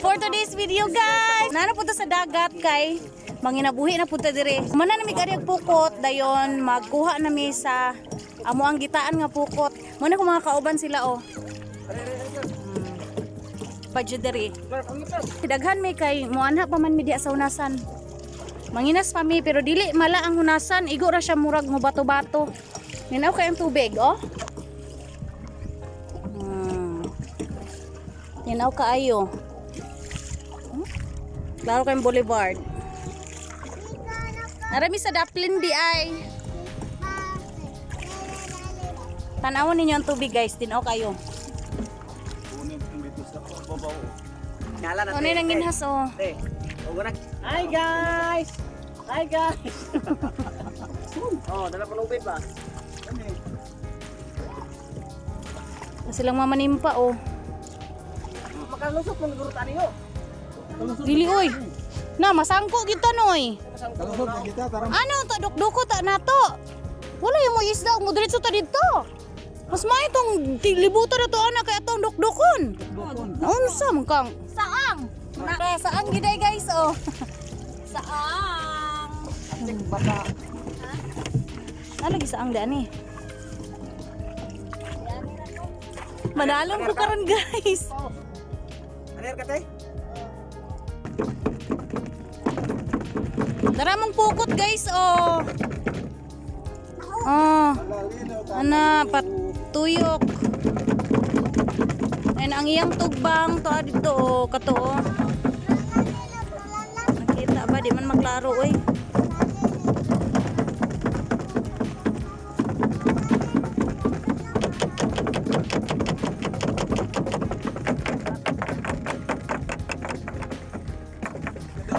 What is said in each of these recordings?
For today's video guys, nana punta sa dagat kay manginabuhi na punta dire. Mana nami ari pukot dayon magkuha nami sa amo ang gitaan nga pukot. Muna ko mga kauban sila oh. Budget dire. Daghan may kay muanha pa man mi diha sa unasan. Manginas pa mi pero dili mala ang hunasan, igo ra siya murag mo bato-bato. Minaw kay ang tubig oh. Minaw kaayo. Klaro kayong boulevard. Narami sa Daplin di ay. Tanawon ninyo ang tubig guys. Tinaw kayo. Ano yung ginhas oh. Hi guys! Hi guys! Oh, dala ko lubid ba? Silang mamanimpa oh. Makalusot mo nagurutan niyo. Dili oy. Na masangko kita noy. Kalusot na kita, taram. Ano ta dukduko ta nato? Wala yung mo isda mo diretso ta dito. Mas may itong libutan na to ana kay atong dukdukon. Unsa man kang? Saang? Naka saang giday guys oh. Saang. Cek bata. Ano lagi saang daan eh? Manalong ko karon guys. Ano ka tay? Daramong pukot guys oh. Oh. Ana patuyok. Ayun ang iyang tugbang to dito oh, kato oh. Nakita ba di man maklaro oy.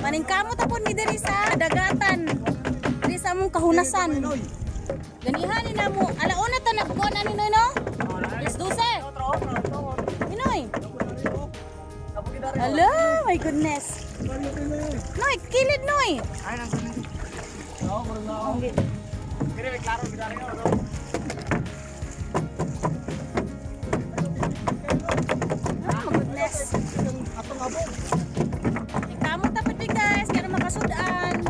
Maningkamot tapon ni diri sa dagatan. Diri sa among kahunasan. Ganihan ni namo. Alauna ta na bugon ani noy no? Alas 12. Inoy. Hello, my goodness. Noy, kilid noy. Ay nang sunod. Oo, mura na ako. Pero may klaro bidari no. Oh my goodness. Atong abog. Kamot tapon di guys, kaya makasudan.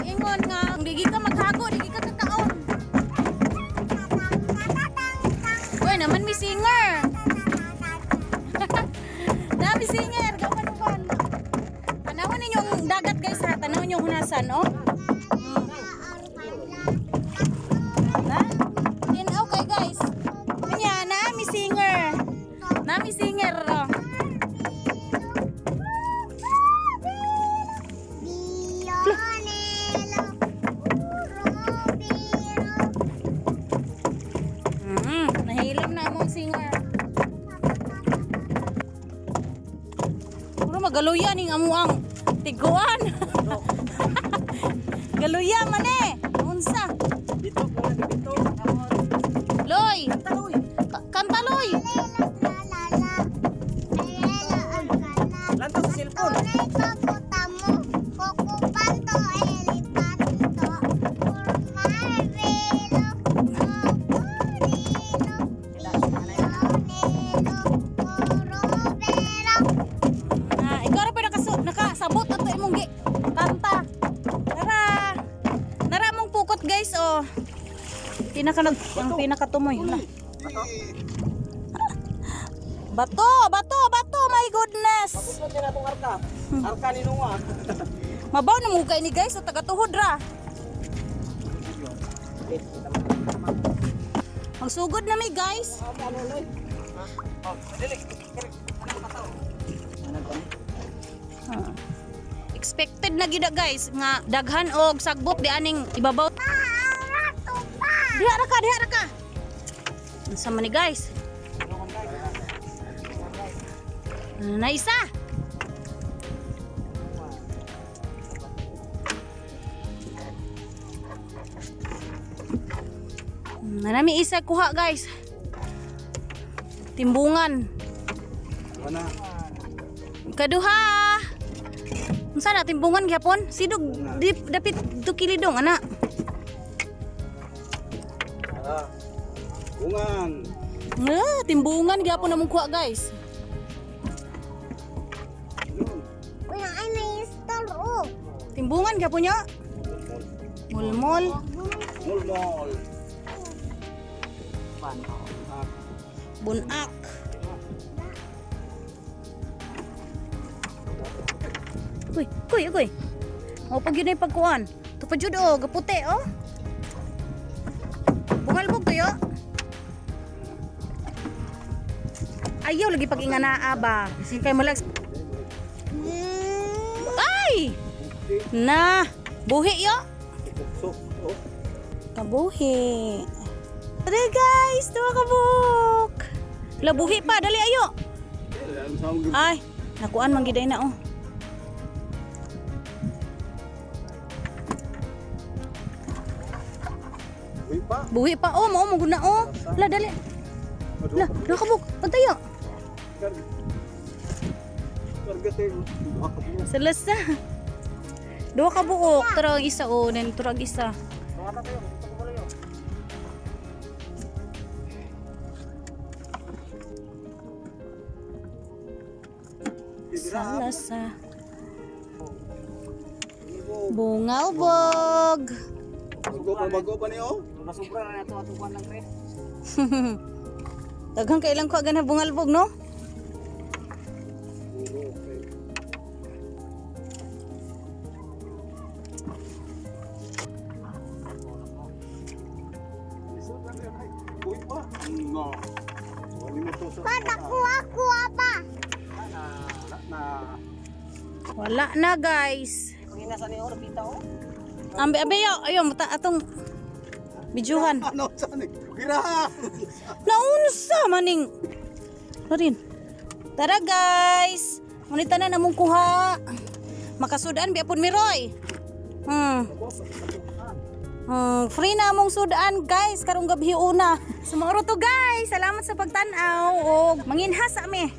Ingon nga, kung di ka maghago, di ka kakaon. Uy, naman may singer. Dami singer, gawan-gawan. Tanawan ninyo ang dagat guys ha, tanawan ninyo hunasan, oh. Na? Okay guys. Kanya, nami singer. Nami singer, oh. Nahilam na among singer. Puro magaluya ning amuang tiguan. Galuya man eh. Unsa? Dito ko na dito. Loy. Kanta Loy. Lantaw sa cellphone. Ikaw ra pa nakasabot ato imong kanta. Tara. Nara mong pukot guys oh. Ang pinakatumoy na. Bato, my goodness. Pagod din atong arka. Arka ni Noah. Mabaw na mo kay ni guys sa taga-tuhod ra. Magsugod na mi guys. Ano loy? Oh, dili. Expected na gida guys nga daghan og sagbot di aning ibabaw. Diha ra ka. Unsa man ni guys? Na isa. Nanami isa kuha guys. Timbungan. Wana. Kaduha. Unsa na timbungan gyapon? Sidog dapit 2 kilidong ana. Bungan. Timbungan gyapon namong kuha guys. Bumbungan ka po niya. Mulmol. Mulmol. Bunak. Kuy. O pag yun ay pagkuhan. Ito pa jud o, gaputi o. Bungalbog to yo. Ayaw lagi pag inganaa ba. Kay malag. Ay! Na, buhi yo. So, oh. Kabuhi. Tara guys, tuwa kabuk. Labuhi pa, dali ayo. Ay, nakuan man giday na oh. Uy pa. Buhi pa oh, mao mo guna oh. La dali. La, nakabuk. Pantayo. Karga tayo. Selesa. Dua ka buok, turag isa oh, nen turag isa. Salasa. Bungalbog. Bago pa niyo. Nasubra na ito ato kuan lang pre. Daghang kailang ko agad na bungalbog no? Uy pa. No. Wali mo to sa. Kuha pa. Na. Wala na guys. Panginasan ni oro bita oh. Ambe yo, ayo mata atong bijuhan. Ano sa ni? Gira. Naunsa maning. Marin. Tara guys. Ngunita na namong kuha. Makasudan biapon miroy. Free na among sudan guys karong gabi una. Sumaro to guys. Salamat sa pagtan-aw og manginhas ami.